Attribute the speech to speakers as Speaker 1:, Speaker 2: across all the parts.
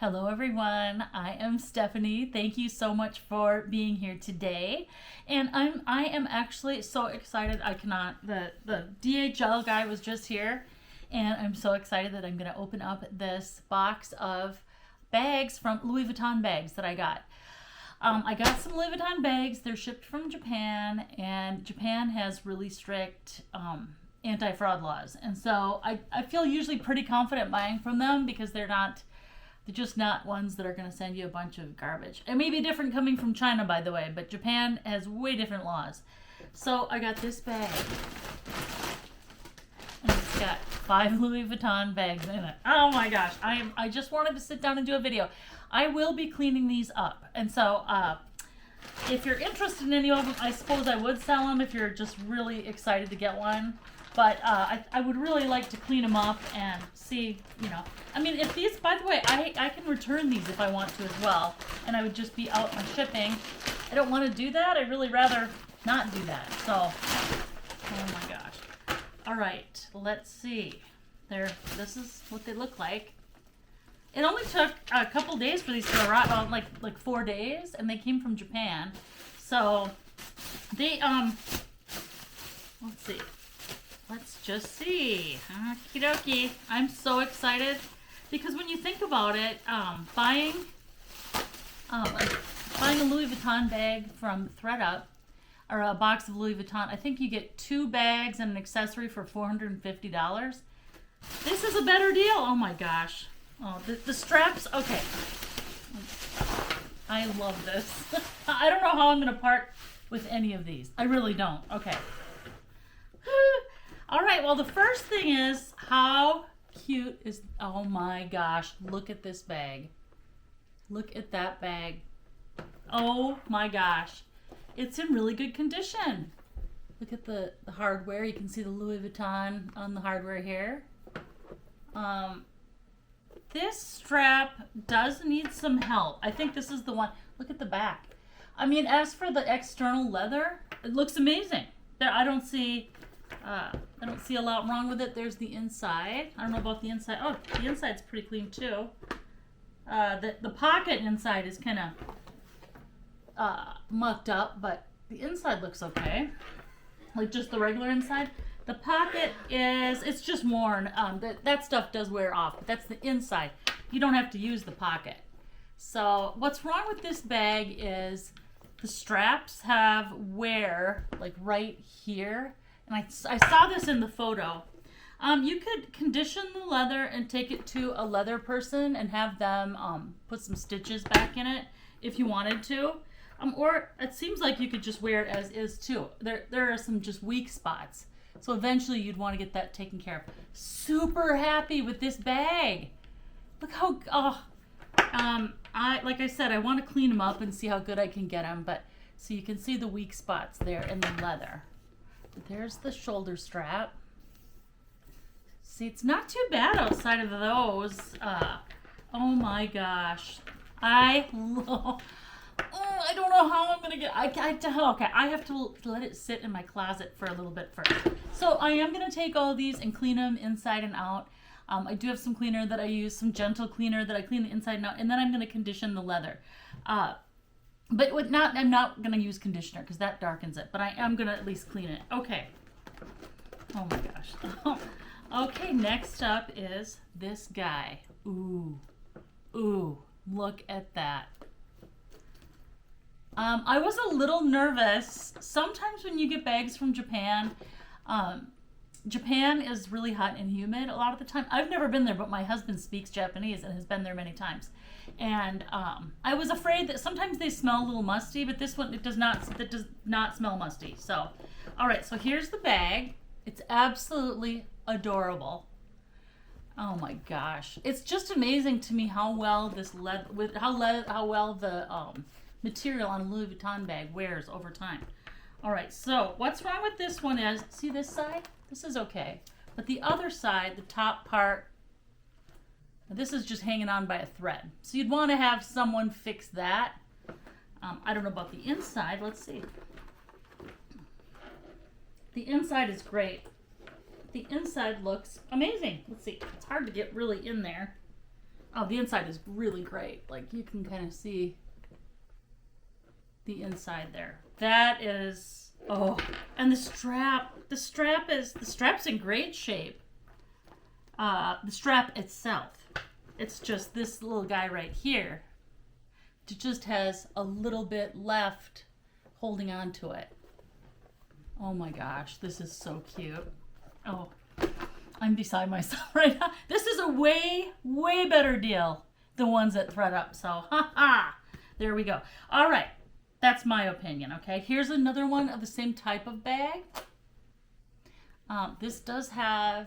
Speaker 1: Hello everyone, I am Stephanie. Thank you so much for being here today. And I am actually so excited. I cannot, the DHL guy was just here and I'm so excited that I'm going to open up this box of bags from Louis Vuitton bags that I got. I got some Louis Vuitton bags. They're shipped from Japan, and Japan has really strict anti-fraud laws. And so I feel usually pretty confident buying from them because they're just not ones that are going to send you a bunch of garbage. It may be different coming from China, by the way, but Japan has way different laws. So I got this bag. And it's got 5 Louis Vuitton bags in it. Oh my gosh. I just wanted to sit down and do a video. I will be cleaning these up. And so if you're interested in any of them, I suppose I would sell them if you're just really excited to get one. But I would really like to clean them up and see, I mean, if these, by the way, I can return these if I want to as well. And I would just be out on shipping. I don't want to do that. I'd really rather not do that. So, oh my gosh. All right, let's see. This is what they look like. It only took a couple days for these to arrive, like 4 days, and they came from Japan. So, they, let's see. Let's just see. Okie dokie. I'm so excited because when you think about it, buying a Louis Vuitton bag from ThredUp or a box of Louis Vuitton, I think you get 2 bags and an accessory for $450. This is a better deal. Oh my gosh. Oh, the straps. Okay. I love this. I don't know how I'm going to part with any of these. I really don't. Okay. All right, well, the first thing is, how cute is, oh my gosh, look at this bag. Look at that bag. Oh my gosh. It's in really good condition. Look at the hardware. You can see the Louis Vuitton on the hardware here. This strap does need some help. I think this is the one. Look at the back. I mean, as for the external leather, it looks amazing. I don't see a lot wrong with it. There's the inside. I don't know about the inside. Oh, the inside's pretty clean too. The pocket inside is kind of mucked up, but the inside looks okay. Like just the regular inside. The pocket it's just worn. That stuff does wear off, but that's the inside. You don't have to use the pocket. So what's wrong with this bag is the straps have wear like right here. And I saw this in the photo. You could condition the leather and take it to a leather person and have them put some stitches back in it if you wanted to. Or it seems like you could just wear it as is too. There are some just weak spots. So eventually you'd want to get that taken care of. Super happy with this bag. Look how, like I said, I want to clean them up and see how good I can get them. But so you can see the weak spots there in the leather. There's the shoulder strap. See, it's not too bad outside of those. Oh my gosh. I don't know how I'm going to get, okay, I have to let it sit in my closet for a little bit first. So I am going to take all of these and clean them inside and out. I do have some cleaner that I use, some gentle cleaner that I clean the inside and out, and then I'm going to condition the leather. But I'm not going to use conditioner because that darkens it, but I am going to at least clean it. Okay. Oh my gosh. Okay, next up is this guy. Ooh, look at that. I was a little nervous. Sometimes when you get bags from Japan, Japan is really hot and humid a lot of the time. I've never been there, but my husband speaks Japanese and has been there many times. And I was afraid that sometimes they smell a little musty, but this one, it does not smell musty. So, all right, so here's the bag. It's absolutely adorable. Oh my gosh. It's just amazing to me how well this how well the material on a Louis Vuitton bag wears over time. All right, so what's wrong with this one is, see this side? This is okay. But the other side, the top part, this is just hanging on by a thread. So you'd want to have someone fix that. I don't know about the inside. Let's see. The inside is great. The inside looks amazing. Let's see. It's hard to get really in there. Oh, the inside is really great. Like you can kind of see the inside there. That is, oh, and the strap's in great shape. The strap itself, it's just this little guy right here. It just has a little bit left holding on to it. Oh my gosh, this is so cute. Oh, I'm beside myself right now. This is a way, way better deal than ones that thread up. So, there we go. All right, that's my opinion, okay? Here's another one of the same type of bag. This does have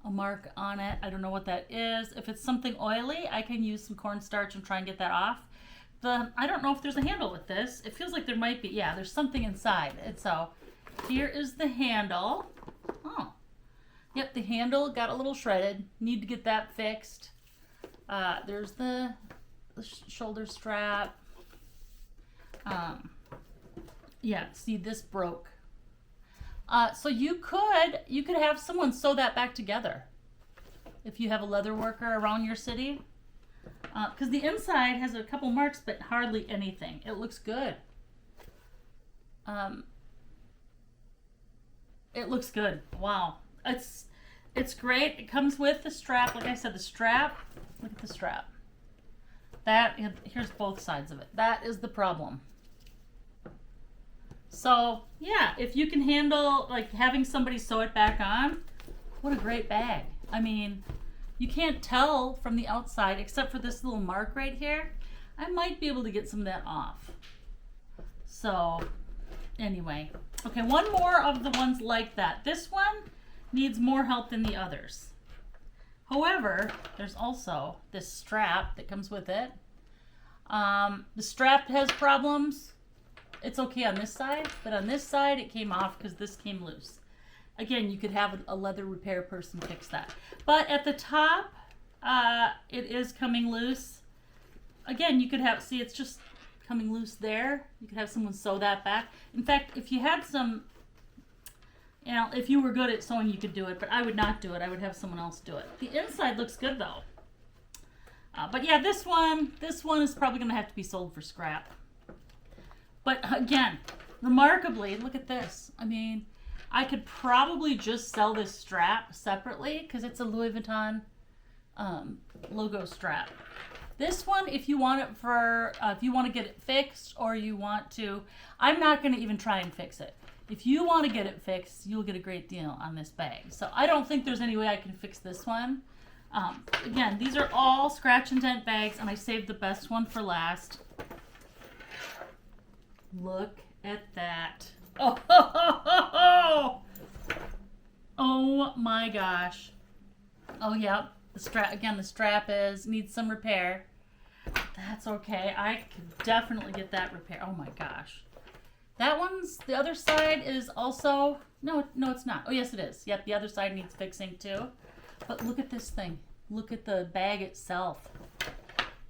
Speaker 1: a mark on it. I don't know what that is. If it's something oily, I can use some cornstarch and try and get that off. I don't know if there's a handle with this. It feels like there might be. Yeah, there's something inside. And so here is the handle. Oh, yep, the handle got a little shredded. Need to get that fixed. There's the shoulder strap. Yeah, see, this broke. So you could have someone sew that back together if you have a leather worker around your city. Because the inside has a couple marks, but hardly anything. It looks good. It looks good. Wow. It's great. It comes with the strap. Like I said, the strap. Look at the strap. Here's both sides of it. That is the problem. So, yeah, if you can handle, like, having somebody sew it back on, what a great bag. I mean, you can't tell from the outside, except for this little mark right here. I might be able to get some of that off. So, anyway. Okay, one more of the ones like that. This one needs more help than the others. However, there's also this strap that comes with it. The strap has problems. It's okay on this side, but on this side it came off because this came loose. Again, you could have a leather repair person fix that. But at the top, it is coming loose. Again, you could have, see, it's just coming loose there. You could have someone sew that back. In fact, if you had some, you know, if you were good at sewing, you could do it, but I would not do it. I would have someone else do it. The inside looks good though. But yeah, this one is probably going to have to be sold for scrap. But again, remarkably, look at this. I mean, I could probably just sell this strap separately because it's a Louis Vuitton logo strap. This one, if you want it for, if you want to get it fixed or you want to, I'm not going to even try and fix it. If you want to get it fixed, you'll get a great deal on this bag. So I don't think there's any way I can fix this one. Again, these are all scratch and dent bags, and I saved the best one for last. Look at that. Oh, ho, ho, ho, ho. Oh my gosh. Oh, yeah. The strap needs some repair. That's okay. I can definitely get that repair. Oh my gosh. The other side is also, no, it's not. Oh, yes, it is. Yep, the other side needs fixing too. But look at this thing. Look at the bag itself.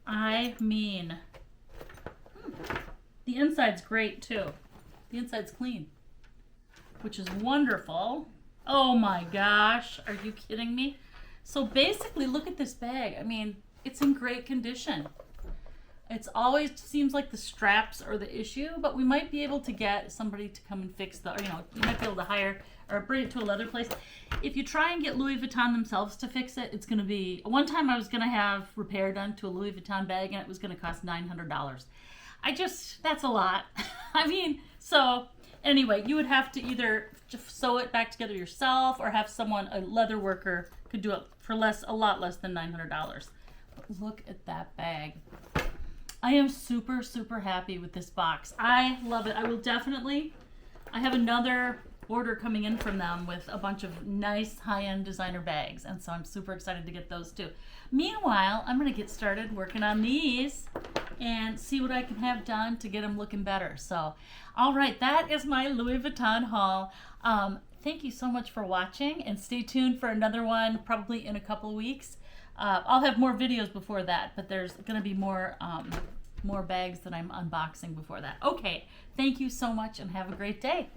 Speaker 1: I mean, the inside's great too. The inside's clean, which is wonderful. Oh my gosh, are you kidding me? So basically, look at this bag. I mean, it's in great condition. It's always seems like the straps are the issue, but we might be able to get somebody to come and fix or you might be able to hire or bring it to a leather place. If you try and get Louis Vuitton themselves to fix it, it's going to be, one time I was going to have repair done to a Louis Vuitton bag and it was going to cost $900. That's a lot. I mean, so anyway, you would have to either just sew it back together yourself or have someone, a leather worker, could do it for a lot less than $900. But look at that bag. I am super, super happy with this box. I love it. I have another order coming in from them with a bunch of nice high-end designer bags, and so I'm super excited to get those too. Meanwhile, I'm going to get started working on these and see what I can have done to get them looking better. So, all right, that is my Louis Vuitton haul. Thank you so much for watching, and stay tuned for another one probably in a couple of weeks. I'll have more videos before that, but there's going to be more bags that I'm unboxing before that. Okay, thank you so much and have a great day.